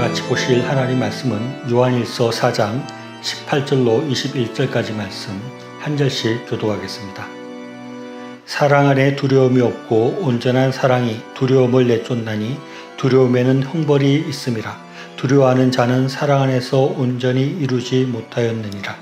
같이 보실 하나님 말씀은 요한일서 4장 18절로 21절까지 말씀 한 절씩 교독하겠습니다. 사랑 안에 두려움이 없고 온전한 사랑이 두려움을 내쫓나니 두려움에는 형벌이 있음이라. 두려워하는 자는 사랑 안에서 온전히 이루지 못하였느니라.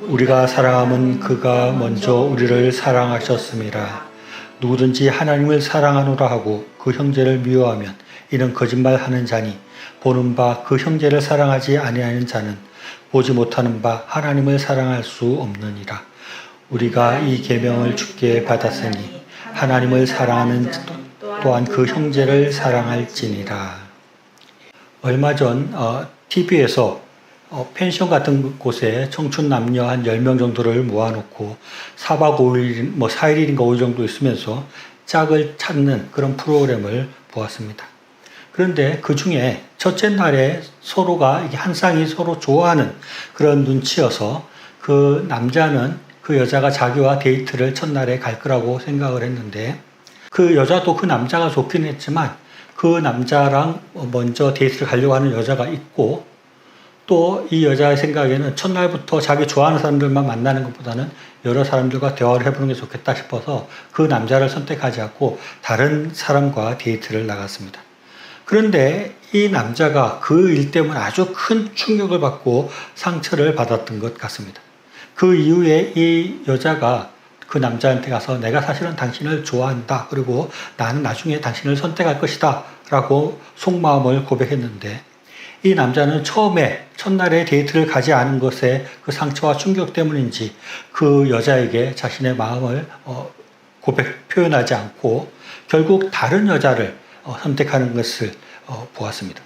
우리가 사랑함은 그가 먼저 우리를 사랑하셨음이라. 누구든지 하나님을 사랑하노라 하고 그 형제를 미워하면 이는 거짓말하는 자니 보는 바 그 형제를 사랑하지 아니하는 자는 보지 못하는 바 하나님을 사랑할 수 없느니라. 우리가 이 계명을 주께 받았으니 하나님을 사랑하는 또한 그 형제를 사랑할지니라. 얼마 전 TV에서 펜션 같은 곳에 청춘 남녀 한 10명 정도를 모아놓고 4박 5일, 4일인가 5일 정도 있으면서 짝을 찾는 그런 프로그램을 보았습니다. 그런데 그 중에 첫째 날에 서로가 한 쌍이 서로 좋아하는 그런 눈치여서 그 남자는 그 여자가 자기와 데이트를 첫날에 갈 거라고 생각을 했는데 그 여자도 그 남자가 좋긴 했지만 그 남자랑 먼저 데이트를 가려고 하는 여자가 있고 또 이 여자의 생각에는 첫날부터 자기 좋아하는 사람들만 만나는 것보다는 여러 사람들과 대화를 해보는 게 좋겠다 싶어서 그 남자를 선택하지 않고 다른 사람과 데이트를 나갔습니다. 그런데 이 남자가 그 일 때문에 아주 큰 충격을 받고 상처를 받았던 것 같습니다. 그 이후에 이 여자가 그 남자한테 가서 내가 사실은 당신을 좋아한다. 그리고 나는 나중에 당신을 선택할 것이다. 라고 속마음을 고백했는데 이 남자는 처음에 첫날에 데이트를 가지 않은 것에 그 상처와 충격 때문인지 그 여자에게 자신의 마음을 표현하지 않고 결국 다른 여자를 선택하는 것을 보았습니다.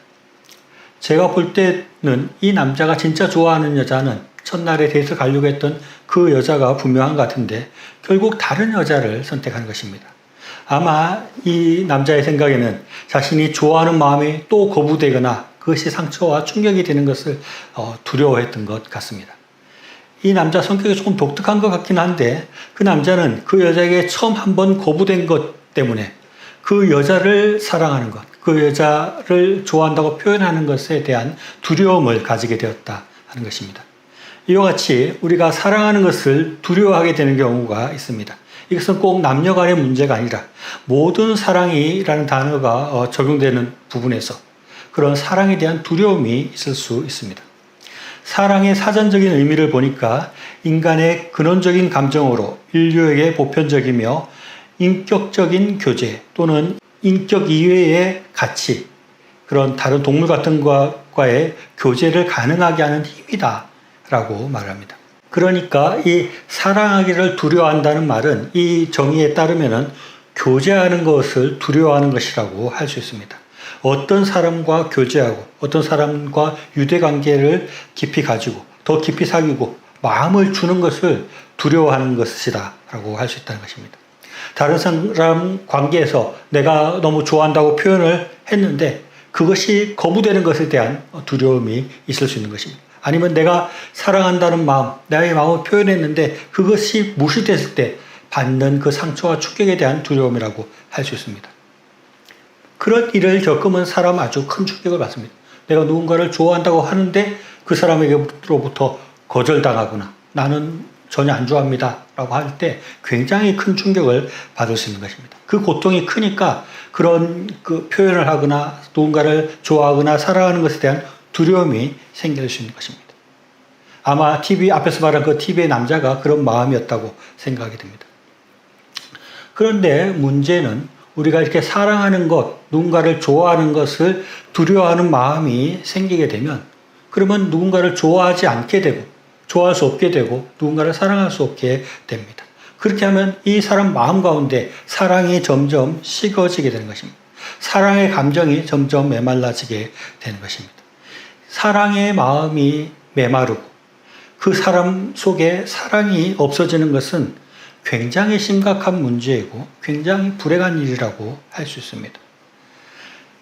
제가 볼 때는 이 남자가 진짜 좋아하는 여자는 첫날에 데이트를 가려고 했던 그 여자가 분명한 것 같은데 결국 다른 여자를 선택하는 것입니다. 아마 이 남자의 생각에는 자신이 좋아하는 마음이 또 거부되거나 그것이 상처와 충격이 되는 것을 두려워했던 것 같습니다. 이 남자 성격이 조금 독특한 것 같긴 한데 그 남자는 그 여자에게 처음 한번 거부된 것 때문에 그 여자를 사랑하는 것, 그 여자를 좋아한다고 표현하는 것에 대한 두려움을 가지게 되었다 하는 것입니다. 이와 같이 우리가 사랑하는 것을 두려워하게 되는 경우가 있습니다. 이것은 꼭 남녀 간의 문제가 아니라 모든 사랑이라는 단어가 적용되는 부분에서 그런 사랑에 대한 두려움이 있을 수 있습니다. 사랑의 사전적인 의미를 보니까 인간의 근원적인 감정으로 인류에게 보편적이며 인격적인 교제 또는 인격 이외의 가치, 그런 다른 동물 같은 것과의 교제를 가능하게 하는 힘이다 라고 말합니다. 그러니까 이 사랑하기를 두려워한다는 말은 이 정의에 따르면은 교제하는 것을 두려워하는 것이라고 할 수 있습니다. 어떤 사람과 교제하고 어떤 사람과 유대관계를 깊이 가지고 더 깊이 사귀고 마음을 주는 것을 두려워하는 것이다 라고 할 수 있다는 것입니다. 다른 사람 관계에서 내가 너무 좋아한다고 표현을 했는데 그것이 거부되는 것에 대한 두려움이 있을 수 있는 것입니다. 아니면 내가 사랑한다는 마음, 나의 마음을 표현했는데 그것이 무시됐을 때 받는 그 상처와 충격에 대한 두려움이라고 할 수 있습니다. 그런 일을 겪으면 사람은 아주 큰 충격을 받습니다. 내가 누군가를 좋아한다고 하는데 그 사람에게로부터 거절당하거나 나는 전혀 안 좋아합니다 라고 할 때 굉장히 큰 충격을 받을 수 있는 것입니다. 그 고통이 크니까 그런 그 표현을 하거나 누군가를 좋아하거나 사랑하는 것에 대한 두려움이 생길 수 있는 것입니다. 아마 TV 앞에서 말한 그 TV의 남자가 그런 마음이었다고 생각이 됩니다. 그런데 문제는 우리가 이렇게 사랑하는 것, 누군가를 좋아하는 것을 두려워하는 마음이 생기게 되면 그러면 누군가를 좋아하지 않게 되고 좋아할 수 없게 되고 누군가를 사랑할 수 없게 됩니다. 그렇게 하면 이 사람 마음 가운데 사랑이 점점 식어지게 되는 것입니다. 사랑의 감정이 점점 메말라지게 되는 것입니다. 사랑의 마음이 메마르고 그 사람 속에 사랑이 없어지는 것은 굉장히 심각한 문제이고 굉장히 불행한 일이라고 할 수 있습니다.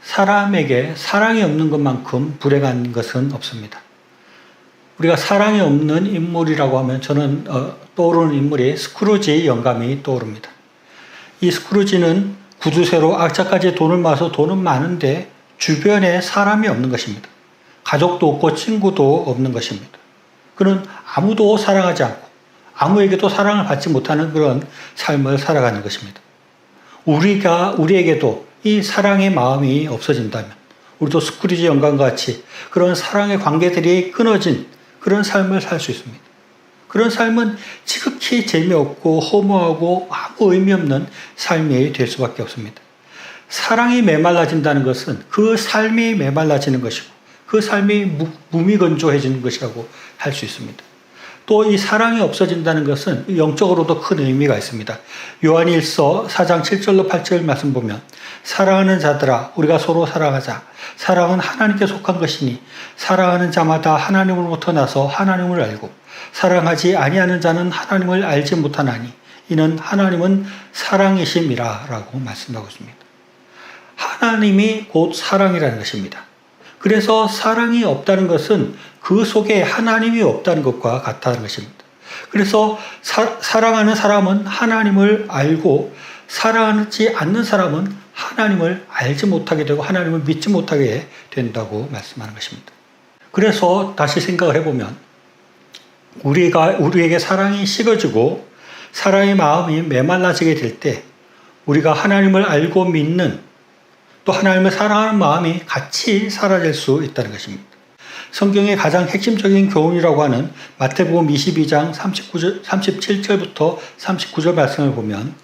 사람에게 사랑이 없는 것만큼 불행한 것은 없습니다. 우리가 사랑이 없는 인물이라고 하면 저는 떠오르는 인물이 스크루지 영감이 떠오릅니다. 이 스크루지는 구두쇠로 악착같이 돈을 모아서 돈은 많은데 주변에 사람이 없는 것입니다. 가족도 없고 친구도 없는 것입니다. 그는 아무도 사랑하지 않고 아무에게도 사랑을 받지 못하는 그런 삶을 살아가는 것입니다. 우리에게도 이 사랑의 마음이 없어진다면 우리도 스크루지 영감과 같이 그런 사랑의 관계들이 끊어진 그런 삶을 살 수 있습니다. 그런 삶은 지극히 재미없고 허무하고 아무 의미 없는 삶이 될 수밖에 없습니다. 사랑이 메말라진다는 것은 그 삶이 메말라지는 것이고 그 삶이 무미건조해지는 것이라고 할 수 있습니다. 또 이 사랑이 없어진다는 것은 영적으로도 큰 의미가 있습니다. 요한일서 4장 7절로 8절 말씀 보면 사랑하는 자들아 우리가 서로 사랑하자. 사랑은 하나님께 속한 것이니 사랑하는 자마다 하나님으로부터 나서 하나님을 알고 사랑하지 아니하는 자는 하나님을 알지 못하나니 이는 하나님은 사랑이심이라 라고 말씀하고 있습니다. 하나님이 곧 사랑이라는 것입니다. 그래서 사랑이 없다는 것은 그 속에 하나님이 없다는 것과 같다는 것입니다. 그래서 사랑하는 사람은 하나님을 알고 사랑하지 않는 사람은 하나님을 알지 못하게 되고 하나님을 믿지 못하게 된다고 말씀하는 것입니다. 그래서 다시 생각을 해보면 우리에게 사랑이 식어지고 사랑의 마음이 메말라지게 될 때 우리가 하나님을 알고 믿는 또 하나님을 사랑하는 마음이 같이 사라질 수 있다는 것입니다. 성경의 가장 핵심적인 교훈이라고 하는 마태복음 22장 37절부터 39절 말씀을 보면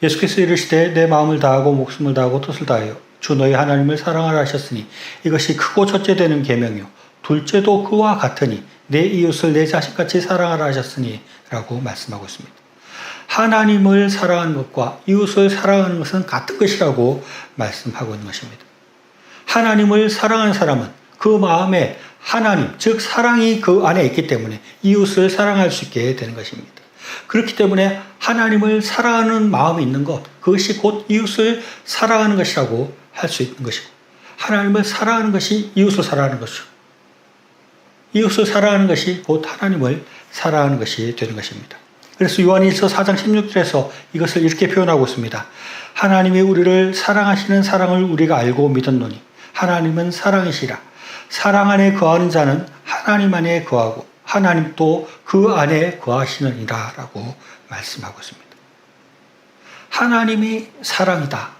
예수께서 이르시되 내 마음을 다하고 목숨을 다하고 뜻을 다하여 주 너희 하나님을 사랑하라 하셨으니 이것이 크고 첫째 되는 계명이요 둘째도 그와 같으니 내 이웃을 내 자식같이 사랑하라 하셨으니 라고 말씀하고 있습니다. 하나님을 사랑하는 것과 이웃을 사랑하는 것은 같은 것이라고 말씀하고 있는 것입니다. 하나님을 사랑하는 사람은 그 마음에 하나님, 즉 사랑이 그 안에 있기 때문에 이웃을 사랑할 수 있게 되는 것입니다. 그렇기 때문에 하나님을 사랑하는 마음이 있는 것, 그것이 곧 이웃을 사랑하는 것이라고 할 수 있는 것이고 하나님을 사랑하는 것이 이웃을 사랑하는 것이고 이웃을 사랑하는 것이 곧 하나님을 사랑하는 것이 되는 것입니다. 그래서 요한일서 4장 16절에서 이것을 이렇게 표현하고 있습니다. 하나님이 우리를 사랑하시는 사랑을 우리가 알고 믿었노니 하나님은 사랑이시라. 사랑 안에 거하는 자는 하나님 안에 거하고 하나님도 그 안에 거하시느니라 라고 말씀하고 있습니다. 하나님이 사랑이다.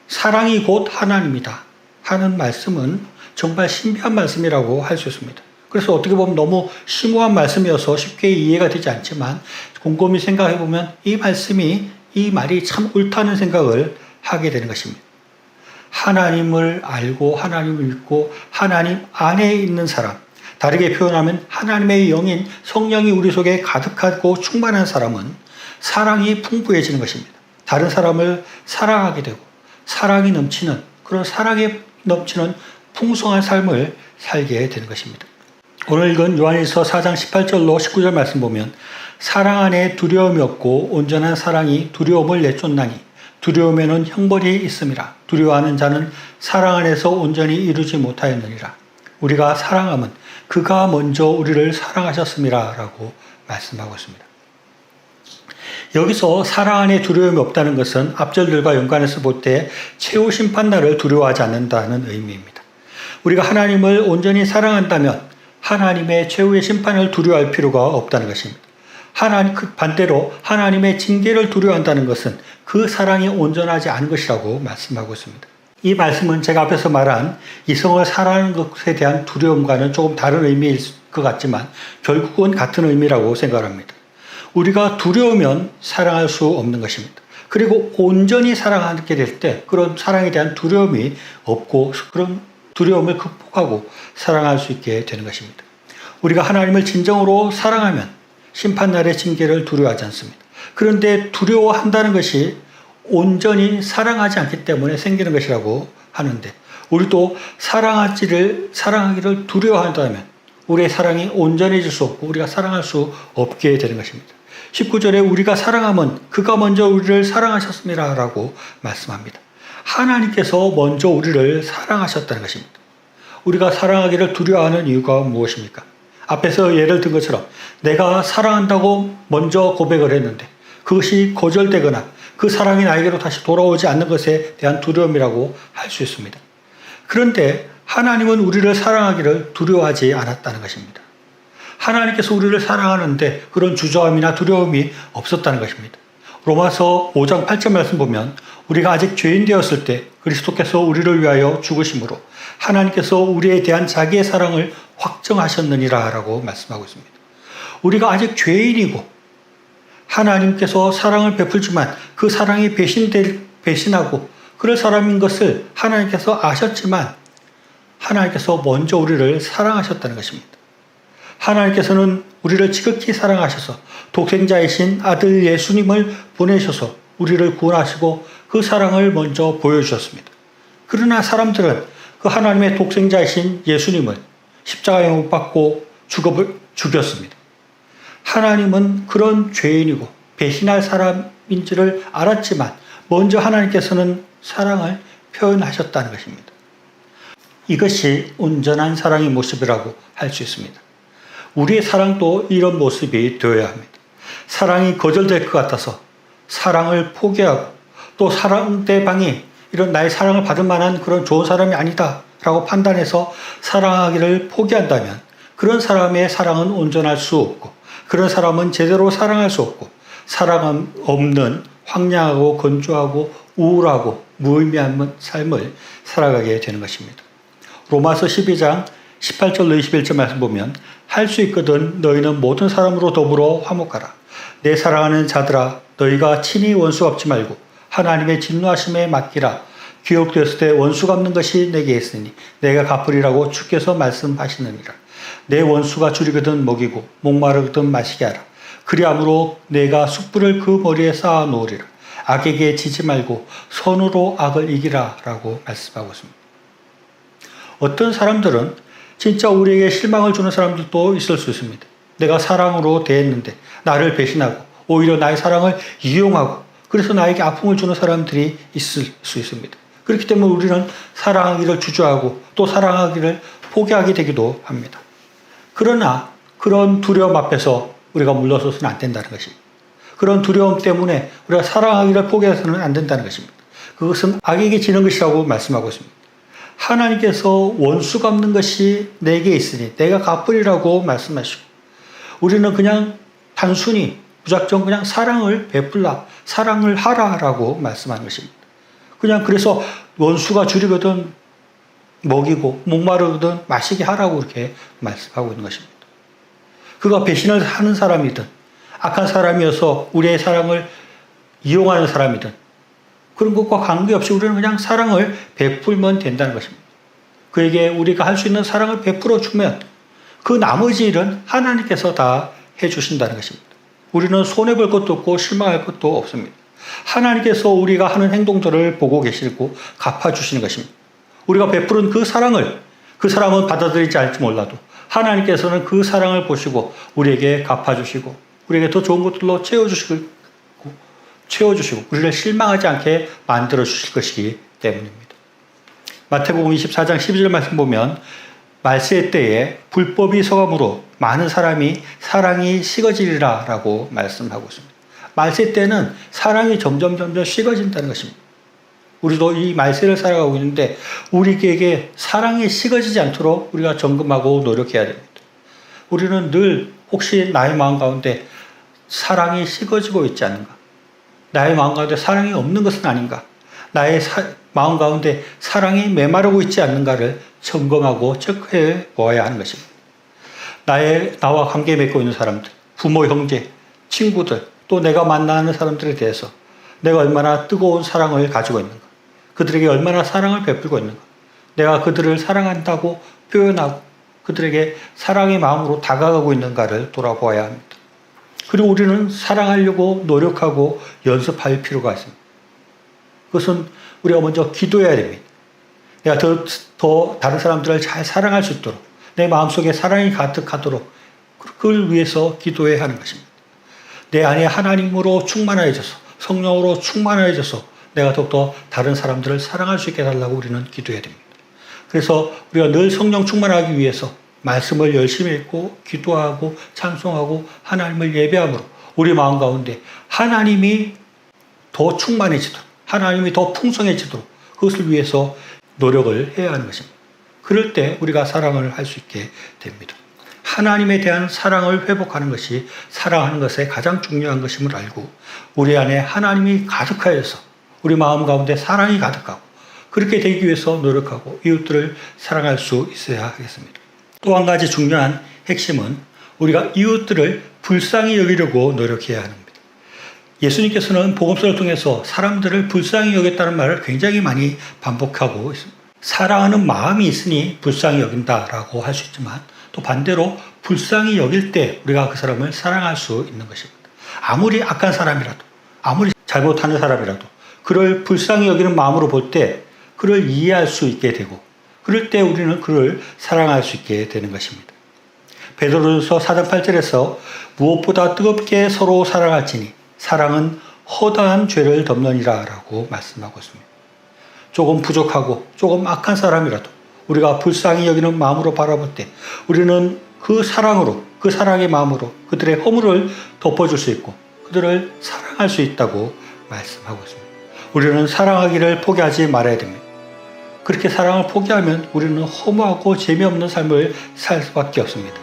사랑이 곧 하나님이다 하는 말씀은 정말 신비한 말씀이라고 할 수 있습니다. 그래서 어떻게 보면 너무 심오한 말씀이어서 쉽게 이해가 되지 않지만 곰곰이 생각해 보면 이 말이 참 옳다는 생각을 하게 되는 것입니다. 하나님을 알고 하나님을 믿고 하나님 안에 있는 사람, 다르게 표현하면 하나님의 영인 성령이 우리 속에 가득하고 충만한 사람은 사랑이 풍부해지는 것입니다. 다른 사람을 사랑하게 되고 사랑이 넘치는 그런 사랑에 넘치는 풍성한 삶을 살게 되는 것입니다. 오늘 읽은 요한일서 4장 18절로 19절 말씀 보면 사랑 안에 두려움이 없고 온전한 사랑이 두려움을 내쫓나니 두려움에는 형벌이 있음이라. 두려워하는 자는 사랑 안에서 온전히 이루지 못하였느니라. 우리가 사랑함은 그가 먼저 우리를 사랑하셨음이라 라고 말씀하고 있습니다. 여기서 사랑 안에 두려움이 없다는 것은 앞절들과 연관해서 볼 때 최후 심판날을 두려워하지 않는다는 의미입니다. 우리가 하나님을 온전히 사랑한다면 하나님의 최후의 심판을 두려워할 필요가 없다는 것입니다. 반대로 하나님의 징계를 두려워한다는 것은 그 사랑이 온전하지 않은 것이라고 말씀하고 있습니다. 이 말씀은 제가 앞에서 말한 이성을 사랑하는 것에 대한 두려움과는 조금 다른 의미일 것 같지만 결국은 같은 의미라고 생각합니다. 우리가 두려우면 사랑할 수 없는 것입니다. 그리고 온전히 사랑하게 될 때 그런 사랑에 대한 두려움이 없고 그런 두려움을 극복하고 사랑할 수 있게 되는 것입니다. 우리가 하나님을 진정으로 사랑하면 심판날의 징계를 두려워하지 않습니다. 그런데 두려워한다는 것이 온전히 사랑하지 않기 때문에 생기는 것이라고 하는데 우리도 사랑하기를 두려워한다면 우리의 사랑이 온전해질 수 없고 우리가 사랑할 수 없게 되는 것입니다. 19절에 우리가 사랑하면 그가 먼저 우리를 사랑하셨습니다 라고 말씀합니다. 하나님께서 먼저 우리를 사랑하셨다는 것입니다. 우리가 사랑하기를 두려워하는 이유가 무엇입니까? 앞에서 예를 든 것처럼 내가 사랑한다고 먼저 고백을 했는데 그것이 거절되거나 그 사랑이 나에게로 다시 돌아오지 않는 것에 대한 두려움이라고 할 수 있습니다. 그런데 하나님은 우리를 사랑하기를 두려워하지 않았다는 것입니다. 하나님께서 우리를 사랑하는데 그런 주저함이나 두려움이 없었다는 것입니다. 로마서 5장 8절 말씀 보면 우리가 아직 죄인 되었을 때 그리스도께서 우리를 위하여 죽으심으로 하나님께서 우리에 대한 자기의 사랑을 확정하셨느니라 라고 말씀하고 있습니다. 우리가 아직 죄인이고 하나님께서 사랑을 베풀지만 그 사랑이 배신하고 그럴 사람인 것을 하나님께서 아셨지만 하나님께서 먼저 우리를 사랑하셨다는 것입니다. 하나님께서는 우리를 지극히 사랑하셔서 독생자이신 아들 예수님을 보내셔서 우리를 구원하시고 그 사랑을 먼저 보여주셨습니다. 그러나 사람들은 그 하나님의 독생자이신 예수님을 십자가에 못 박고 죽였습니다. 하나님은 그런 죄인이고 배신할 사람인지를 알았지만 먼저 하나님께서는 사랑을 표현하셨다는 것입니다. 이것이 온전한 사랑의 모습이라고 할 수 있습니다. 우리의 사랑도 이런 모습이 되어야 합니다. 사랑이 거절될 것 같아서 사랑을 포기하고 또 상대방이 이런 나의 사랑을 받을 만한 그런 좋은 사람이 아니다 라고 판단해서 사랑하기를 포기한다면 그런 사람의 사랑은 온전할 수 없고 그런 사람은 제대로 사랑할 수 없고 사랑 없는 황량하고 건조하고 우울하고 무의미한 삶을 살아가게 되는 것입니다. 로마서 12장 18절로 21절 말씀 보면 할 수 있거든 너희는 모든 사람으로 더불어 화목하라. 내 사랑하는 자들아 너희가 친히 원수 갚지 말고 하나님의 진노하심에 맡기라. 기억되었을 때 원수 갚는 것이 내게 있으니 내가 갚으리라고 주께서 말씀하시느니라. 내 원수가 줄이거든 먹이고 목마르거든 마시게 하라. 그리함으로 내가 숯불을 그 머리에 쌓아 놓으리라. 악에게 지지 말고 선으로 악을 이기라 라고 말씀하고 있습니다. 어떤 사람들은 진짜 우리에게 실망을 주는 사람들도 있을 수 있습니다. 내가 사랑으로 대했는데 나를 배신하고 오히려 나의 사랑을 이용하고 그래서 나에게 아픔을 주는 사람들이 있을 수 있습니다. 그렇기 때문에 우리는 사랑하기를 주저하고 또 사랑하기를 포기하게 되기도 합니다. 그러나 그런 두려움 앞에서 우리가 물러서서는 안 된다는 것입니다. 그런 두려움 때문에 우리가 사랑하기를 포기해서는 안 된다는 것입니다. 그것은 악에게 지는 것이라고 말씀하고 있습니다. 하나님께서 원수 갚는 것이 내게 있으니 내가 갚으리라고 말씀하시고 우리는 그냥 단순히 무작정 그냥 사랑을 베풀라, 사랑을 하라라고 말씀하는 것입니다. 그냥 그래서 원수가 줄이거든 먹이고 목마르거든 마시게 하라고 이렇게 말씀하고 있는 것입니다. 그가 배신을 하는 사람이든 악한 사람이어서 우리의 사랑을 이용하는 사람이든 그런 것과 관계없이 우리는 그냥 사랑을 베풀면 된다는 것입니다. 그에게 우리가 할 수 있는 사랑을 베풀어 주면 그 나머지 일은 하나님께서 다 해주신다는 것입니다. 우리는 손해볼 것도 없고 실망할 것도 없습니다. 하나님께서 우리가 하는 행동들을 보고 계시고 갚아주시는 것입니다. 우리가 베푸는 그 사랑을 그 사람은 받아들이지 않을지 몰라도 하나님께서는 그 사랑을 보시고 우리에게 갚아주시고 우리에게 더 좋은 것들로 채워주시고 우리를 실망하지 않게 만들어 주실 것이기 때문입니다. 마태복음 24장 12절 말씀 보면 말세 때에 불법이 서감으로 많은 사람이 사랑이 식어지리라 라고 말씀하고 있습니다. 말세 때는 사랑이 점점 식어진다는 것입니다. 우리도 이 말세를 살아가고 있는데 우리에게 사랑이 식어지지 않도록 우리가 점검하고 노력해야 됩니다. 우리는 늘 혹시 나의 마음 가운데 사랑이 식어지고 있지 않는가? 나의 마음 가운데 사랑이 없는 것은 아닌가? 나의 마음 가운데 사랑이 메마르고 있지 않는가를 점검하고 체크해 보아야 하는 것입니다. 나와 관계 맺고 있는 사람들, 부모, 형제, 친구들, 또 내가 만나는 사람들에 대해서 내가 얼마나 뜨거운 사랑을 가지고 있는가? 그들에게 얼마나 사랑을 베풀고 있는가? 내가 그들을 사랑한다고 표현하고 그들에게 사랑의 마음으로 다가가고 있는가를 돌아보아야 합니다. 그리고 우리는 사랑하려고 노력하고 연습할 필요가 있습니다. 그것은 우리가 먼저 기도해야 됩니다. 내가 더 다른 사람들을 잘 사랑할 수 있도록 내 마음속에 사랑이 가득하도록 그걸 위해서 기도해야 하는 것입니다. 내 안에 하나님으로 충만해져서 성령으로 충만해져서 내가 더욱더 다른 사람들을 사랑할 수 있게 해달라고 우리는 기도해야 됩니다. 그래서 우리가 늘 성령 충만하기 위해서 말씀을 열심히 읽고 기도하고 찬송하고 하나님을 예배함으로 우리 마음 가운데 하나님이 더 충만해지도록 하나님이 더 풍성해지도록 그것을 위해서 노력을 해야 하는 것입니다. 그럴 때 우리가 사랑을 할 수 있게 됩니다. 하나님에 대한 사랑을 회복하는 것이 사랑하는 것에 가장 중요한 것임을 알고 우리 안에 하나님이 가득하여서 우리 마음 가운데 사랑이 가득하고 그렇게 되기 위해서 노력하고 이웃들을 사랑할 수 있어야 하겠습니다. 또 한 가지 중요한 핵심은 우리가 이웃들을 불쌍히 여기려고 노력해야 합니다. 예수님께서는 복음서를 통해서 사람들을 불쌍히 여겼다는 말을 굉장히 많이 반복하고 있습니다. 사랑하는 마음이 있으니 불쌍히 여긴다라고 할 수 있지만 또 반대로 불쌍히 여길 때 우리가 그 사람을 사랑할 수 있는 것입니다. 아무리 악한 사람이라도 아무리 잘못하는 사람이라도 그를 불쌍히 여기는 마음으로 볼 때 그를 이해할 수 있게 되고 그럴 때 우리는 그를 사랑할 수 있게 되는 것입니다. 베드로전서 4장 8절에서 무엇보다 뜨겁게 서로 사랑할지니 사랑은 허다한 죄를 덮느니라 라고 말씀하고 있습니다. 조금 부족하고 조금 악한 사람이라도 우리가 불쌍히 여기는 마음으로 바라볼 때 우리는 그 사랑으로 그 사랑의 마음으로 그들의 허물을 덮어줄 수 있고 그들을 사랑할 수 있다고 말씀하고 있습니다. 우리는 사랑하기를 포기하지 말아야 됩니다. 그렇게 사랑을 포기하면 우리는 허무하고 재미없는 삶을 살 수밖에 없습니다.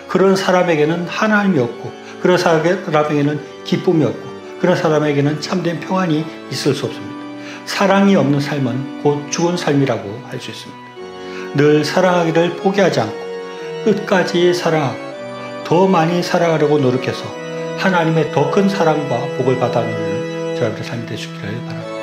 그런 사람에게는 하나님이 없고 그런 사람에게는 기쁨이 없고 그런 사람에게는 참된 평안이 있을 수 없습니다. 사랑이 없는 삶은 곧 죽은 삶이라고 할 수 있습니다. 늘 사랑하기를 포기하지 않고 끝까지 사랑하고 더 많이 사랑하려고 노력해서 하나님의 더 큰 사랑과 복을 받아 누리는 저희들의 삶이 되시기를 바랍니다.